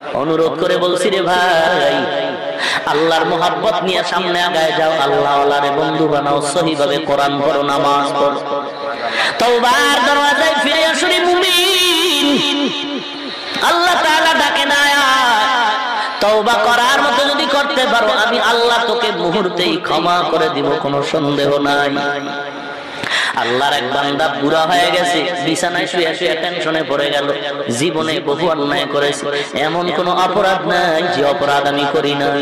অনুরোধ করে বলছি রে ভাই, আল্লাহর মোহাব্বত নিয়ে সামনে আগায় যাও, আল্লাহ ওয়ালারে বন্ধু বানাও, সহিভাবে কোরআন পড়ো, নামাজ পড়ো, তওবার দরওয়াজায় ফিরে আসো রে মুমিন। আল্লাহ তাআলা ডাকে না, তওবা করার মতো যদি করতে পারো আমি আল্লাহ তোকে মুহূর্তেই ক্ষমা করে দিব, কোনো সন্দেহ নাই। আল্লাহর এক বান্দা বুড়া হয়ে গেছে, বিছানায় শুয়ে শুয়ে টেনশনে পড়ে গেল, জীবনে বহু অন্যায় করেছে, এমন কোন অপরাধ নাই যে অপরাধ আমি করি নাই,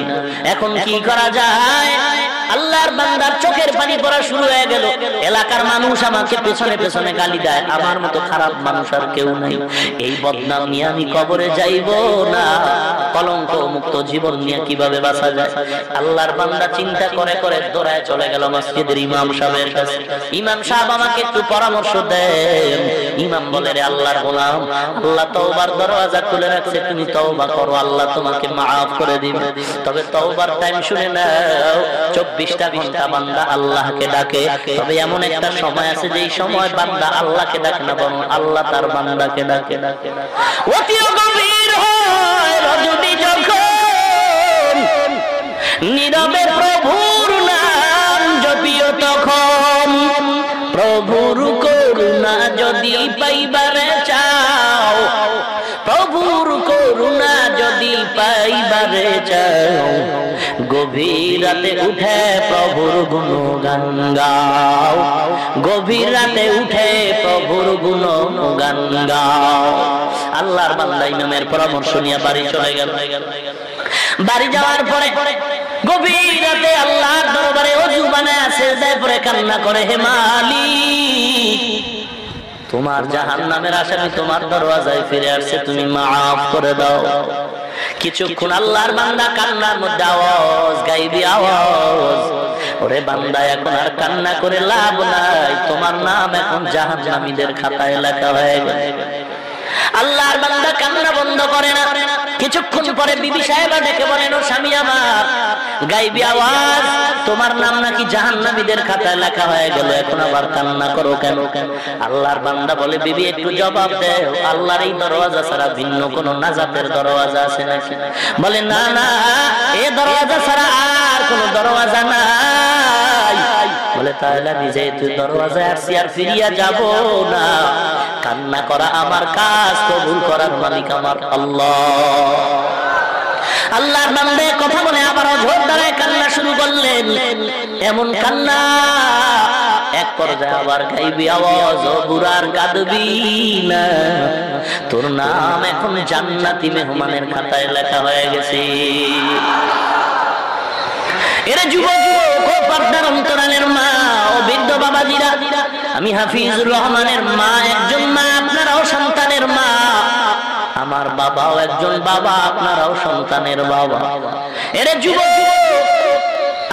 এখন কি করা যায়? আল্লাহর বান্দার চোখের পানি পড়া শুরু হয়ে গেল। এলাকার মানুষ আমাকে পেছনে পেছনে গালি দেয়, আমার মতো খারাপ মানুষ আর কেউ নাই, এই বদনাম নিয়ে আমি কবরে যাইব না, কলঙ্ক মুক্ত জীবন নিয়ে কিভাবে বাঁচা যায়? আল্লাহর বান্দা চিন্তা করে করে দৌড়ায় চলে গেল মসজিদের ইমাম সাহেবের কাছে। ইমাম সাহেব আমাকে একটু পরামর্শ দেন। ইমাম বলে, রে আল্লাহর গোলাম, আল্লাহ তওবার দরওয়াজা খুলে রাখছে, তুমি তওবা করো, আল্লাহ তোমাকে maaf করে দিবে। তবে তওবার টাইম শুনে নাও, 24টা ঘন্টা বান্দা আল্লাহকে ডাকে, তবে এমন একটা সময় আছে যেই সময় বান্দা আল্লাহকে ডাকে না, বরং আল্লাহ তার বান্দাকে ডাকে। অতি গভীর হয় রজনী যখন, নীরবে প্রভুর নাম জপিও তখন, প্রভুর করুণা যদি পাইবারে চাও, প্রভুর করুণা যদি পাইবারে চাও, গভীর রাতে উঠে প্রভুর গুণগান গাও, গভীর রাতে উঠে প্রভুর গুণগান গাও। আল্লাহর বান্দা ইমামের পরামর্শ নিয়ে বাড়ি চলে গেল। বাড়ি যাওয়ার পরে গভীর রাতে আল্লাহর দরবারে ওযু বানায় সিজদায় পড়ে কান্না করে, হে মালিক, তোমার জাহান্নামের আসামি তোমার দরওয়াজায় ফিরে আসছে, তুমি maaf করে দাও। কিছুক্ষণ আল্লাহর বান্দা কান্নার মধ্যে আওয়াজ, গাইবি আওয়াজ, ওরে বান্দা এখন আর কান্না করে লাভ নাই, তোমার নাম এখন জাহান্নামীদের খাতায় লেখা হয়ে গেছে। আল্লাহর বান্দা কান্না বন্ধ করে না। কিছুক্ষণ পরে বিবি সাহেবা ডেকে বলেন, ও স্বামী আমার, গাইবি আওয়াজ, তোমার নাম নাকি জাহান্নামীদের খাতায় লেখা হয়ে গেল, এখন আবার কান্না করো কেন? আল্লাহর বান্দা বলে, বিবি একটু জবাব দাও, আল্লাহর এই দরওয়াজা ছাড়া ভিন্ন কোন নাজাতের দরওয়াজা আছে নাকি? বলে, না না, এই দরওয়াজা ছাড়া আর কোন দরওয়াজা নাই। বলে, তাহলে আমি যেহেতু দরওয়াজায় আসছি আর ফিরিয়া যাব না, কান্না করা আমার কাজ, কবুল করার মালিক আমার আল্লাহ। আল্লাহর বান্দা কথা বলে আবার জোর দাঁড়ায় কান্না শুরু করলেন। এমন কান্না, এক পর্যায়ে আবার গাইবি আওয়াজ, ও বুড়ার কাঁদবি না, তোর নাম এখন জান্নাতি মেহমানের খাতায় লেখা হয়ে গেছে। এরা যুবক, পর্দার অন্তরালের মা ও বৃদ্ধ বাবাজিরা, আমি হাফিজুর রহমানের মা, একজন মা, আপনারাও সন্তানের মা, আমার বাবাও একজন বাবা, আপনারাও সন্তানের বাবা। এরে যুবক,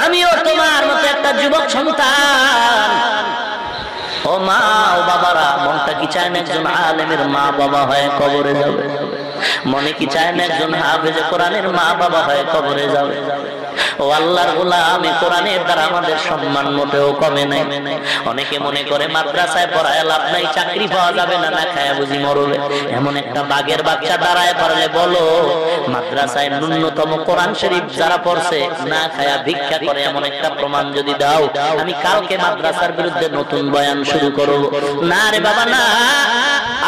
আমিও তোমার মতো একটা যুবক সন্তান। ও মা ও বাবারা, মনটা কি চায় না একজন আলেমের মা বাবা হয়ে কবরে যাবে? মনে কি চায় না একজন হাফেজে কোরআনের মা বাবা হয়ে কবরে যাবে? ও আল্লাহর গোলাম, কোরআনের দ্বারা আমাদের সম্মান মোটেও কমে নাই। অনেকে মনে করে মাদ্রাসায় পড়ায় লাভ নাই, চাকরি পাওয়া যাবে না, না খায়া বুঝি মরবে। এমন একটা বাঘের বাচ্চা দাঁড়ায় পড়লে বলো, মাদ্রাসায় ন্যূনতম কোরআন শরীফ যারা পড়ছে না খায়া ভিক্ষা করে, এমন একটা প্রমাণ যদি দাও, আমি কালকে মাদ্রাসার বিরুদ্ধে নতুন বয়ান শুরু করব। না রে বাবা না,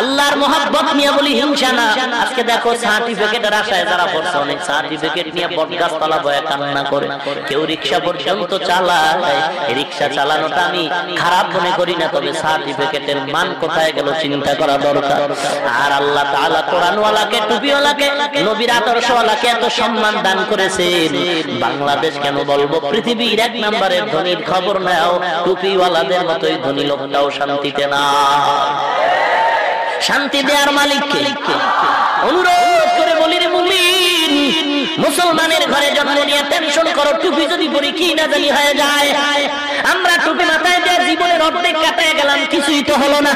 আল্লাহর মোহাব্বত নিয়ে বলি, হিংসা না। আজকে দেখো সার্টিফিকেটের আশায় যারা পড়ছে, অনেক সার্টিফিকেট নিয়ে বটগাছতলা বয়ে কান্না করে, কেউ রিক্সা পর্যন্ত চালায়। রিক্সা চালানোটা আমি খারাপ মনে করি না, তবে সার্টিফিকেটের মান কোথায় গেল চিন্তা করা দরকার। আর আল্লাহ তাআলা কোরআনওয়ালাকে, টুপিওয়ালাকে, নবীর আদর্শওয়ালাকে এত সম্মান দান করেছেন, বাংলাদেশ কেন বলবো পৃথিবীর 1 নম্বরের ধনীর খবর নাও, টুপিওয়ালাদের মতোই ধনী লোকটাও শান্তিতে না। শান্তি দেওয়ার মালিককে অনুরোধ করে বলি, রে মুমিন, মুসলমানের ঘরে জন্ম নিয়ে টেনশন করো, টুপি যদি পরি কি না জানি হয়ে যায়। আমরা টুপি মাথায় দিয়ে জীবনের অর্ধেক কাটায় গেলাম, কিছুই তো হলো না।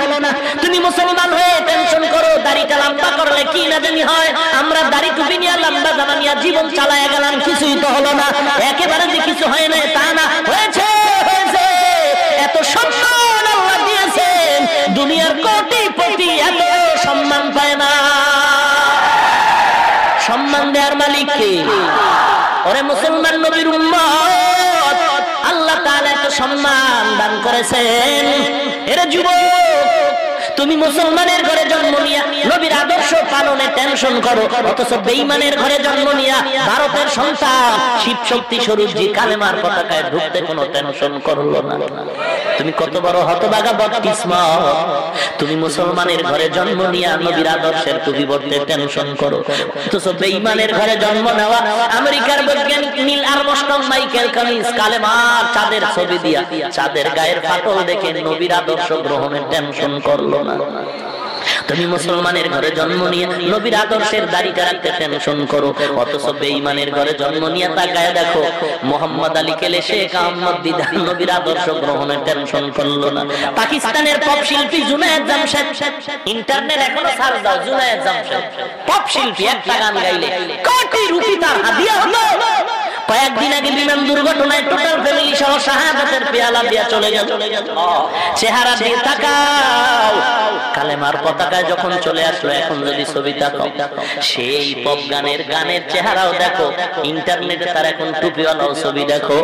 তুমি মুসলমান হয়ে টেনশন করো, দাড়িটা লম্বা করলে কি না জানি হয়। আমরা দাড়ি টুপি নিয়ে লম্বা জামা নিয়ে জীবন চালায় গেলাম, কিছুই তো হলো না। একেবারে যে কিছু হয় না তা না, হয়েছে হয়েছে। এত সম্মান আল্লাহ দিয়েছেন, দুনিয়ার কোটিপতি এত সম্মান পায় না। সম্মান দেওয়ার মালিক কে? ওরে মুসলমান নবীর উম্মত, আল্লাহ তাআলা এত সম্মান দান করেছেন। এরে যুবক, তুমি মুসলমানের ঘরে জন্ম নিয়া নবীর আদর্শ পালনে টেনশন করো, অথচ বেঈমানের ঘরে জন্ম নিয়া ভারতের সন্তান শিব শক্তি স্বরূপজি কালেমার পতাকায় ঢুকতে কোনো টেনশন করলো না। তুমি কত বড় হতভাগা বদকিসমত, তুমি মুসলমানের ঘরে জন্ম নিয়া নবীর আদর্শের পরিবর্তে টেনশন করো, অথচ বেঈমানের ঘরে জন্ম নেওয়া আমেরিকার বৈজ্ঞানিক নীল আর্মস্ট্রং মাইকেল কলিন্স কালেমার চাঁদের ছবি দিয়া চাঁদের গায়ের ফাটল দেখে নবীর আদর্শ গ্রহণের টেনশন করলো না। তুমি মুসলমানের ঘরে জন্ম নিয়ে নবীর আদর্শের দাড়িটা রাখতে টেনশন করো, অথচ বেঈমানের ঘরে জন্ম নিয়ে তাকায় দেখো মোহাম্মদ আলী কেলে শেখ আহমদ দিদার নবীর আদর্শ গ্রহণের টেনশন করলো না। পাকিস্তানের পপ শিল্পী জুনায়েদ জামশেদ, ইন্টারনেট এখনো সার্চ দাও, জুনায়েদ জামশেদ পপ শিল্পী, একটা গান গাইলে কোটি রুপি তার হাদিয়া হলো। কয়েকদিন আগে বিমান দুর্ঘটনায় টোটাল ফ্যামিলি সহ শাহাদাতের পেয়ালা দিয়া চলে গেল। চেহারা দিয়ে তাকাও, কালেমার পতাকায় যখন চলে আসলো, এখন যদি ছবি তাকাও সেই পপ গানের চেহারাও দেখো, ইন্টারনেটে তার এখন টুপিওয়ালাও ছবি দেখো,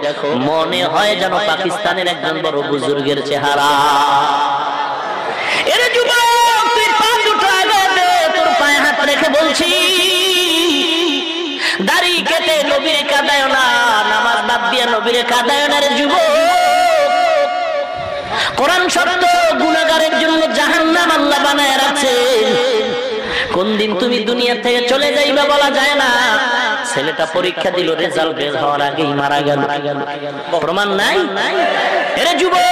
মনে হয় যেন পাকিস্তানের একজন বড় বুজুর্গের চেহারা। এর যুবক, তুই পা দুটো আগে দে, তোর পায়ে হাত রেখে বলছি, দাড়ি কেটে নবীরে কাঁদায় না, নামাজ বাদ দিয়ে নবীরে কাঁদায় না। রে যুবক, কোরআন সত্য, গুনাহগারের জন্য জাহান্নাম আল্লাহ বানায় রাখছেন। কোন দিন তুমি দুনিয়া থেকে চলে যাইবা বলা যায় না। ছেলেটা পরীক্ষা দিল, রেজাল্ট বের হওয়ার আগেই মারা গেল, প্রমাণ নাই। এরে যুবক,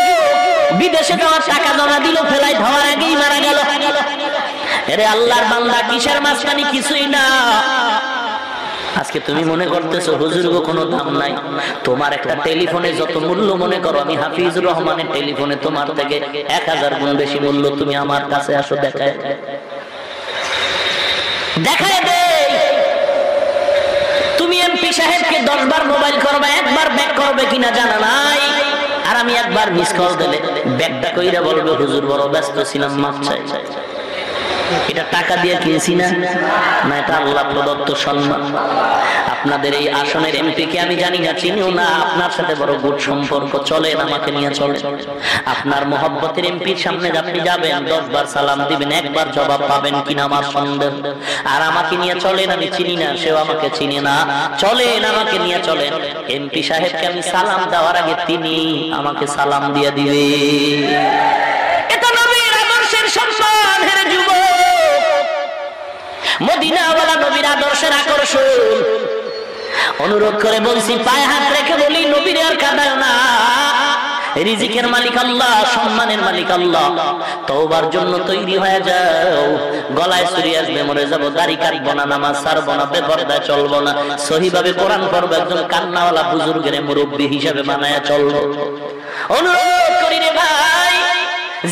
বিদেশে যাওয়ার টাকা জমা দিল, ফ্লাইট হওয়ার আগেই মারা গেল। এরে আল্লাহর বান্দা, কিসের মাঝখানে কিছুই না। আজকে তুমি মনে করতেছো হুজুর গো কোনো দাম নাই, তোমার একটা টেলিফোনে যত মূল্য মনে করো, আমি হাফিজুর রহমানের টেলিফোনে তোমার থেকে 1000 গুণ বেশি মূল্য। তুমি আমার কাছে আসো, দেখায় দে। তুমি এমপি সাহেবকে 10 বার মোবাইল করবে, একবার ব্যাক করবে কিনা জানা নাই, আর আমি একবার মিস কল দিলে ব্যাকটা কইরা বলবে হুজুর বড় ব্যস্ত ছিলাম, মাফ চাই। এটা টাকা দিয়ে কিনেছি না, এটা আল্লাহ প্রদত্ত সম্মান। আপনাদের এই আসনের এমপি কে আমি জানি না, চিনিও না, আপনার সাথে বড় গুড সম্পর্ক, চলেন আমাকে নিয়ে চলে। আপনার মহব্বতের এমপির সামনে আপনি যাবেন, 10 বার সালাম দিবেন, একবার জবাব পাবেন কিনা আমার সন্দেহ। আর আমাকে নিয়ে চলেন, আমি চিনি না, সেও আমাকে চিনি না, চলেন আমাকে নিয়ে চলেন। এমপি সাহেবকে আমি সালাম দেওয়ার আগে তিনি আমাকে সালাম দিয়ে দিবে। এটা নবীর আদর্শের সম্মান। হেরে যুবক, মদিনাওয়ালা নবীর আদর্শের আকর্ষণ। অনুরোধ করে বলছি, পায়ে হাত রেখে বলি, নবীর আর কাঁদায় না। রিজিকের মালিক আল্লাহ, সম্মানের মালিক আল্লাহ। তওবার জন্য তৈরি হয়ে যাও। গলায় ছুরি আসবে, মরে যাবো, দাড়ি কাটবো না, নামাজ ছাড়বো না, বেপরদায় চলবো না, সহিভাবে কোরআন পড়বো, একজন কান্নাওয়ালা বুজুর্গের মুরব্বী হিসেবে বানায়া চলবো। অনুরোধ করি রে ভাই,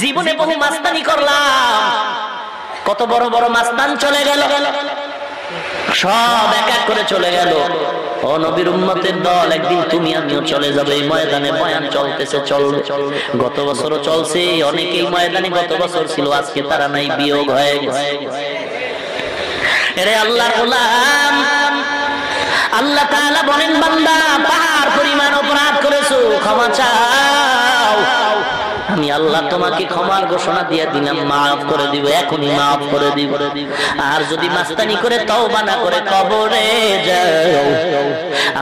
জীবনে বহু মাস্তানি করলাম, কত বড় বড় মাস্তান চলে গেল, সব এক এক করে চলে গেল। ও নবীর উম্মতের দল, একদিন তুমি আমিও চলে যাবো। এই ময়দানে বয়ান চলতেছে, চলবে, গত বছরও চলছে, অনেকেই ময়দানে গত বছর ছিল, আজকে তারা নাই, বিয়োগ হয়ে গেছে। এরে আল্লাহর গোলাম, আল্লাহ তাআলা বলেন, বান্দা পাহাড় পরিমাণ অপরাধ করেছো, ক্ষমা চাও, আমি আল্লাহ তোমাকে ক্ষমার ঘোষণা দিয়ে দিলাম, মাফ করে দিব, এখনই মাফ করে দিব। আর যদি মাস্তানি করে তওবা না করে কবরে যাও,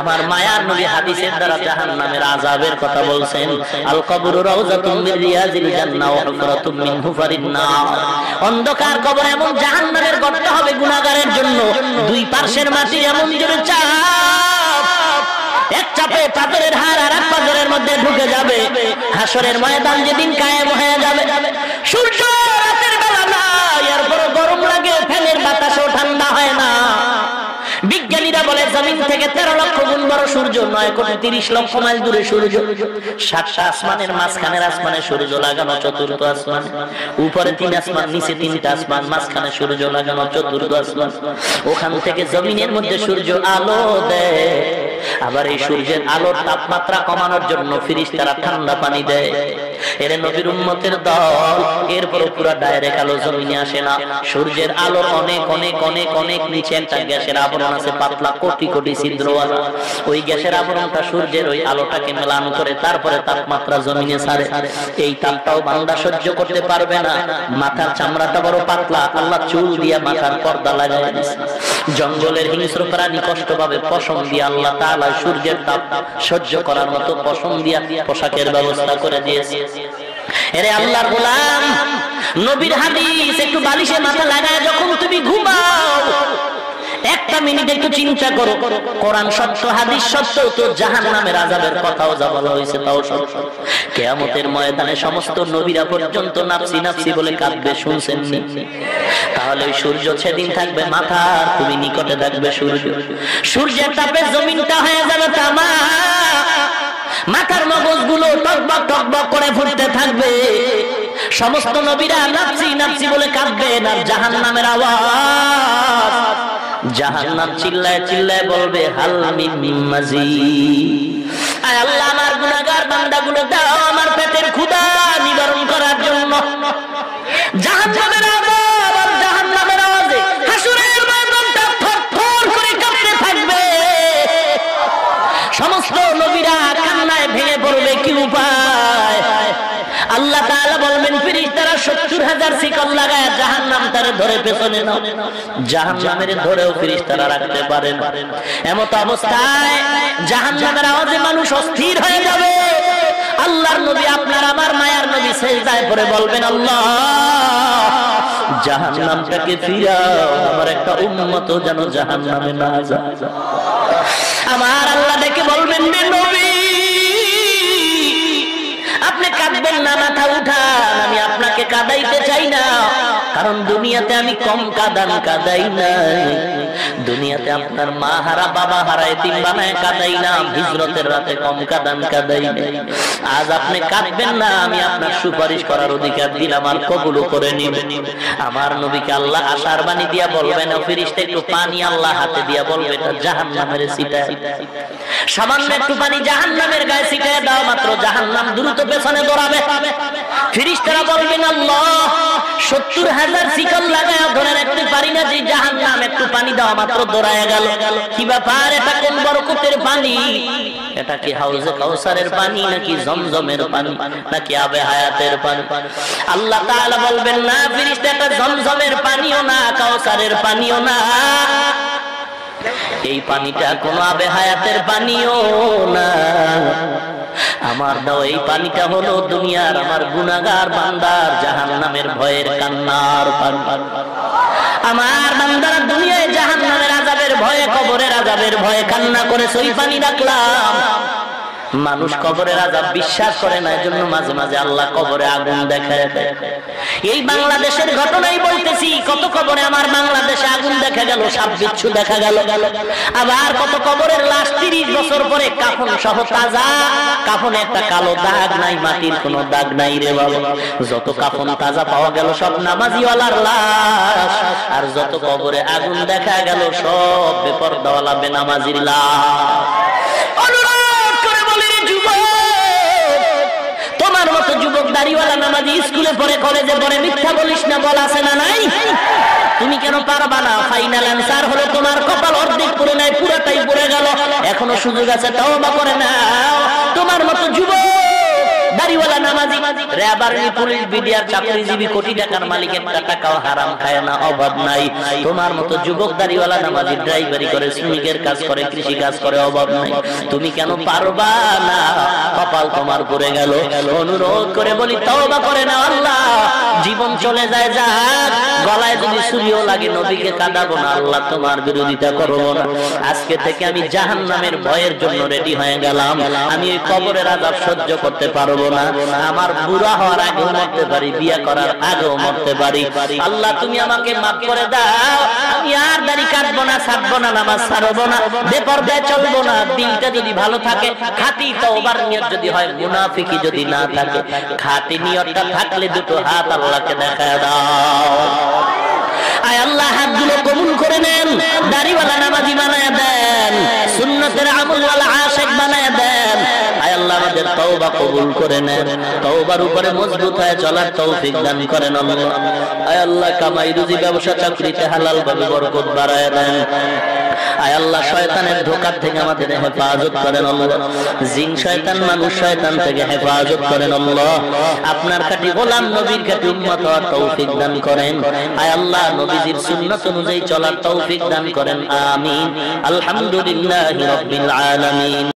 আমার মায়ার নবী হাদিসের দ্বারা জাহান্নামের আযাবের কথা বলছেন, আল কবরু রাউযাতুম মিন রিয়াজিল জান্নাহ ওয়া হুফরাতুম মিন হুফারিন নার। অন্ধকার কবর এমন জাহান্নামের গর্ত হবে গুনাহগারের জন্য, দুই পার্শ্বের মাটি এমন জোরে চাপ, এক চাপে পাথরের হাড় আর এক পাথরের মধ্যে ঢুকে যাবে। হাসরের ময়দান যেদিন কায়েম হয়ে যাবে, সূর্য রাতের বেলা না, এরপর গরম লাগে, ফ্যানের বাতাসও ঠান্ডা হয় না। বিজ্ঞানীরা বলে জমিন থেকে 13 লক্ষ গুণ বড় সূর্য, 9,30 লক্ষ মাইল দূরে সূর্য। 7টা আসমানের মাঝখানের আসমানে সূর্য লাগানো, চতুর্থ আসমান, উপরে 3 আসমান, নিচে 3টা আসমান, মাঝখানে সূর্য লাগানো, চতুর্থ আসমান। ওখান থেকে জমিনের মধ্যে সূর্য আলো দেয়। আবার এই সূর্যের আলোর তাপমাত্রা কমানোর জন্য ফেরেশতারা ঠান্ডা পানি দেয়। এর নবীর উম্মতের দল এরপর পুরো ডাইরেক্ট আলো জমিনে আসে না, সূর্যের আলোর অনেক অনেক অনেক অনেক নিচে একটা গ্যাসের আবরণ আছে, পাতলা কোটি কোটি ছিদ্রওয়ালা। ওই গ্যাসের আবরণটা সূর্যের ওই আলোটাকে মেলান করে তারপরে তাপমাত্রা জমিনে ছাড়ে। এই তাপটাও বান্দা সহ্য করতে পারবে না। মাথার চামড়াটা বড় পাতলা, আল্লাহ চুল দিয়া মাথার পর্দা লাগাই দিয়েছে। জঙ্গলের হিংস্র প্রাণী কষ্ট পাবে, পশম দিয়ে আল্লাহ তাআলা সূর্যের তাপ সহ্য করার মতো পশম দিয়া পোশাকের ব্যবস্থা করে দিয়েছে। এরে আল্লাহর গোলাম, নবীর হাদিস একটু বালিশে মাথা লাগায় যখন তুমি ঘুমাও, একটা মিনিট একটু চিন্তা করো, কোরআন সত্য, হাদিস সত্য, তো জাহান্নামের আযাবের কথাও যা বলা হয়েছে তাও সত্য। কিয়ামতের ময়দানে সমস্ত নবীরা পর্যন্ত নাফসি নাফসি বলে কাঁদবে, শুনছেন নি? তাহলে ওই সূর্য সেদিন থাকবে মাথার খুবই নিকটে থাকবে সূর্য, সূর্যের তাপে জমিনটা হয়ে যাবে তামা, মাথার মগজগুলো টকবক টকবক করে ফুটতে থাকবে। সমস্ত নবীরা নাফসি নাফসি বলে কাঁদবে, আর জাহান্নামের আওয়াজ, জাহান্নাম চিল্লায় চিল্লায় বলবে হাল মিন মাজিদ। আয় আল্লাহ, আমার গুনাহগার বান্দাগুলো দাও আমার পেটের ক্ষুধা নিবারণ করার জন্য। জাহান্নামের আযাব আর জাহান্নামের আওয়াজে হাসরের ময়দানটা থরথর করে কাঁপতে থাকবে। সমস্ত নবীরা কান্নায় ভেঙে পড়বে, কি উপায়? আল্লাহ তাআলা বলবেন ফেরেশতারা ৭০,০০০ শিকল লাগায় জাহান্নামটারে ধরে পেছনে নাও। জাহান্নামের ধরেও ফেরেশতারা রাখতে পারে না। এমত অবস্থায় জাহান্নামের আওয়াজে মানুষ অস্থির হয়ে যাবে। আল্লাহর নবী, আপনার আমার মায়ার নবী সিজদায় পড়ে বলবেন, আল্লাহ জাহান্নামটাকে ফিরাও, আমার একটা উম্মত যেন জাহান্নামে না যায়। আমার আল্লাহ ডেকে বলবেন, নবী আপনি কাঁদবেন না, মাথা উঠান, আমি আপনাকে কাঁদাইতে চাই না, কারণ দুনিয়াতে আমি কম কাঁদাই নাই। দুনিয়াতে আপনার মা হারা বাবা হারা এতিম বানায় কাঁদাই না, হিজরতের রাতে কম কাঁদাই নাই। আজ আপনি কাঁদবেন না, আমি আপনার সুপারিশ করার অধিকার দিলাম, আর কবুল করে নিবেন। আমার নবীকে আল্লাহ আশার বাণী দিয়া বলবেন, ও ফেরেশতা একটু পানি আল্লাহ হাতে দিয়া বলবে, এটা জাহান্নামের ছিটা, সামান্য একটু পানি জাহান্নামের গায়ে ছিটায় দাও, মাত্র জাহান্নাম দ্রুত পেছনে দৌড়াবে। ফেরেশতারা বলবেন, আল্লাহ ৭০,০০০ শিকল লাগায় ধরে রাখতে পারি না যে জাহান্নাম, একটু পানি দাও, মাত্র দৌড়ায় গেল। কি ব্যাপার? এটা কোন বরকতের পানি? এটা কি হাউজে কাউসারের পানি, নাকি জমজমের পানি, নাকি আবে হায়াতের পানি? আল্লাহ তাআলা বলবেন, না ফেরেশতা, এটা জমজমের পানিও না, কাউসারের পানিও না, এই পানিটা কোন আবে হায়াতের পানিও না। আমার দাও এই পানিটা হলো দুনিয়ার আমার গুনাহগার বান্দার জাহান্নামের ভয়ের কান্নার পানি। আমার বান্দারা দুনিয়ায় জাহান্নামের আযাবের ভয়ে, কবরের আযাবের ভয়ে কান্না করেছে, ওই পানি রাখলাম। মানুষ কবরের আযাব বিশ্বাস করে না, এজন্য মাঝে মাঝে আল্লাহ কবরে আগুন দেখায় দেয়। এই বাংলাদেশের ঘটনাই বলতেছি, কত কবরে আমার বাংলাদেশে আগুন দেখা গেল, সাপ বিচ্ছু দেখা গেল। আবার কত কবরের লাশ ৩০ বছর পরে কাফন সহ তাজা, কাফনে একটা কালো দাগ নাই, মাটির কোনো দাগ নাই রে বাবা। যত কাফন তাজা পাওয়া গেল সব নামাজিওয়ালার লাশ, আর যত কবরে আগুন দেখা গেল সব বেপরদাওয়ালা বেনামাজির লাশ। তোমার মতো যুবক দাড়িওয়ালা নামাজি স্কুলে পড়ে, কলেজে পড়ে, মিথ্যা বলিস না, বলা আছে না নাই? তুমি কেন পারবা না? ফাইনাল অ্যানসার হলো তোমার কপাল অর্ধেক পড়ে নাই, পুরোটাই পড়ে গেল, এখনো সুযোগ আছে, তওবা করে নাও। তোমার মতো যুবক দাড়িওয়ালা নামাজি, র্যাব, আর্মি, পুলিশ, বিডিআর চাকরিজীবী, কোটি টাকার মালিক একটা টাকাও হারাম খায় না, অভাব নাই। তোমার মতো যুবক দাড়িওয়ালা নামাজি ড্রাইভারি করে, শ্রমিকের কাজ করে, কৃষি কাজ করে, অভাব নাই। তুমি কেন পারবা না? কপাল তোমার পড়ে গেল। অনুরোধ করে বলি, তওবা করে নাও। আল্লাহ জীবন চলে যায় যাক, গলায় যদি ছুরিও লাগে নবীকে কাঁদাবো না, আল্লাহ তোমার বিরোধিতা করবো না। আজকে থেকে আমি জাহান্নামের ভয়ের জন্য রেডি হয়ে গেলাম। আমি ওই কবরের আযাব সহ্য করতে পারবো না। আমার বুড়া হওয়ার আগেও মরতে পারি, বিয়ে করার আগেও মরতে পারি। আল্লাহ তুমি আমাকে মাফ করে দাও। আমি আর দাড়ি কাটবো না, ছাড়বো না, নামাজ ছাড়বো না, বেপরদায় চলবো না। দিলটা যদি ভালো থাকে, খাঁটি তওবার নিয়ত যদি হয়, মুনাফিকি যদি না থাকে, খাঁটি নিয়তটা থাকলে দুটো হাত আল্লাহকে দেখায় দাও। আয় আল্লাহ হাতগুলো কবুল করে নেন, দাড়িওয়ালা নামাজি বানায় দেন, সুন্নতের আমলওয়ালা আশিক বানায় দেন। আয় আল্লাহ আমাদের তওবা তওবা কবুল করে নেন, তওবার উপরে মজবুত হয়ে চলার তৌফিক দান করেন আল্লাহ। আয় আল্লাহ, কামাই রুজি ব্যবসা চাকরিতে হালাল ভাবে বরকত বাড়ায় দেন। আয় আল্লাহ, শয়তানের ধোঁকা থেকে আমাদের হেফাজত করেন আল্লাহ। জিন শয়তান মানুষ শয়তান থেকে হেফাজত করেন আল্লাহ। আপনার খাঁটি গোলাম নবীর খাঁটি উম্মত হওয়ার তৌফিক দান করেন। আয় আল্লাহ, নবীজির সুন্নাত অনুযায়ী চলার তৌফিক দান করেন। আমিন। আলহামদুলিল্লাহি রাব্বিল আলামিন।